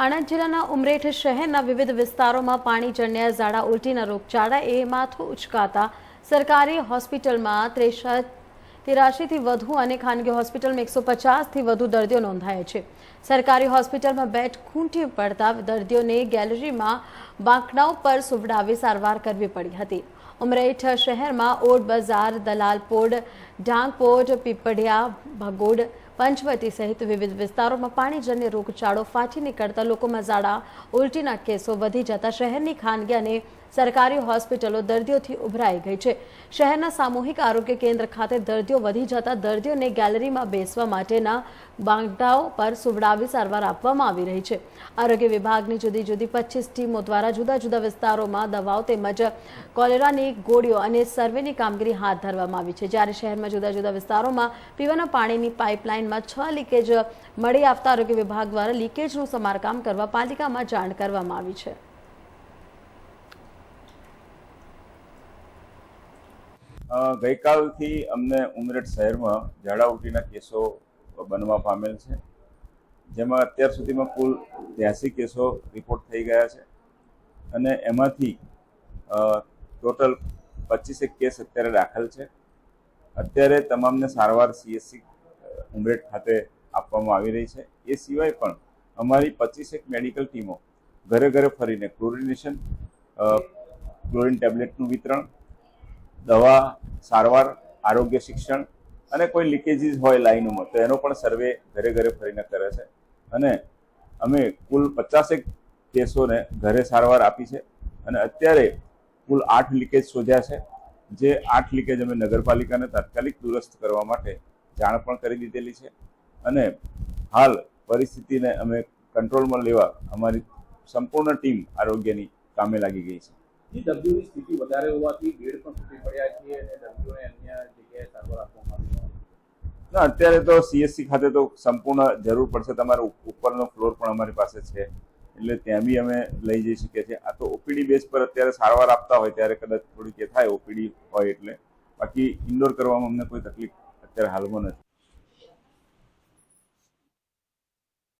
આણંદ જિલ્લાના ઉમરેઠ શહેરના વિવિધ વિસ્તારોમાં પાણીજન્ય ઝાડા ઉલટીના રોગચાળાએ માથું ઉચકાતા સરકારી હોસ્પિટલમાં 83થી વધુ અને ખાનગી હોસ્પિટલમાં 150થી વધુ દર્દીઓ નોંધાયા છે। સરકારી હોસ્પિટલમાં બેડ ખૂંટી પડતા દર્દીઓને ગેલેરીમાં બાંકડાઓ પર સુવડાવી સારવાર કરવી પડી હતી। ઉમરેઠ શહેરમાં ઓડ બજાર, દલાલપોડ, ઢાંગપોડ, પીપળિયા, ભગોડ, પંચવટી સહિત વિવિધ વિસ્તારોમાં પાણીજન્ય રોગચાળો ફાટી નીકળતા લોકોમાં ઝાડા ઉલટીના કેસો વધી જતા શહેરની ખાનગી અને સરકારી હોસ્પિટલો દર્દીઓથી ઉભરાઈ ગઈ છે। શહેરના સામૂહિક આરોગ્ય કેન્દ્ર ખાતે દર્દીઓ વધી જતા દર્દીઓને ગેલેરીમાં બેસવા માટેના બાંકડાઓ પર સુવડાવી સારવાર આપવામાં આવી રહી છે। આરોગ્ય વિભાગની જુદી જુદી 25 ટીમો દ્વારા જુદા જુદા વિસ્તારોમાં દવાઓ તેમજ કોલેરાની ગોળીઓ અને સર્વેની કામગીરી હાથ ધરવામાં આવી છે। જ્યારે શહેરમાં જુદા જુદા વિસ્તારોમાં પીવાના પાણીની પાઇપલાઇનમાં 6 લીકેજ મળી આવતા આરોગ્ય વિભાગ દ્વારા લીકેજનું સમારકામ કરવા પાલિકામાં જાણ કરવામાં આવી છે। ગઈકાલથી અમને ઉમરેઠ શહેરમાં ઝાડા ઉલટીના કેસો બનવા પામેલ છે, જેમાં અત્યાર સુધીમાં કુલ 83 કેસો રિપોર્ટ થઈ ગયા છે અને એમાંથી ટોટલ 25 કેસ અત્યારે દાખલ છે। અત્યારે તમામને સારવાર CHC ઉમરેઠ ખાતે આપવામાં આવી રહી છે। એ સિવાય પણ અમારી 25 મેડિકલ ટીમો ઘરે ઘરે ફરીને ક્લોરિનેશન, ક્લોરિન ટેબ્લેટનું વિતરણ, દવા, સારવાર, આરોગ્ય શિક્ષણ અને કોઈ લીકેજીસ હોય લાઈનોમાં તો એનો પણ સર્વે ઘરે ઘરે ફરીને કરે છે અને અમે કુલ 50 કેસોને ઘરે સારવાર આપી છે અને અત્યારે કુલ 8 લીકેજ શોધ્યા છે। જે 8 લીકેજ અમે નગરપાલિકાને તાત્કાલિક દુરસ્ત કરવા માટે જાણ પણ કરી દીધેલી છે અને હાલ પરિસ્થિતિને અમે કંટ્રોલમાં લેવા અમારી સંપૂર્ણ ટીમ આરોગ્યની કામે લાગી ગઈ છે। દર્દીઓની સ્થિતિ વધારે હોવાથી બેડ પણ તૂટી પડ્યા છે અને દર્દીઓને અન્ય જગ્યાએ સારવાર આપવામાં આવી છે। અત્યારે તો CHC ખાતે તો સંપૂર્ણ જરૂર પડશે। તમારો ઉપરનો ફ્લોર પણ અમારી પાસે છે એટલે ત્યાં બી અમે લઈ જઈ શકીએ છીએ। આ તો OPD બેઝ પર અત્યારે સારવાર આપતા હોય ત્યારે કદાચ થોડીક એ થાય OPD હોય એટલે, બાકી ઇન્ડોર કરવામાં અમને કોઈ તકલીફ અત્યારે હાલમાં નથી।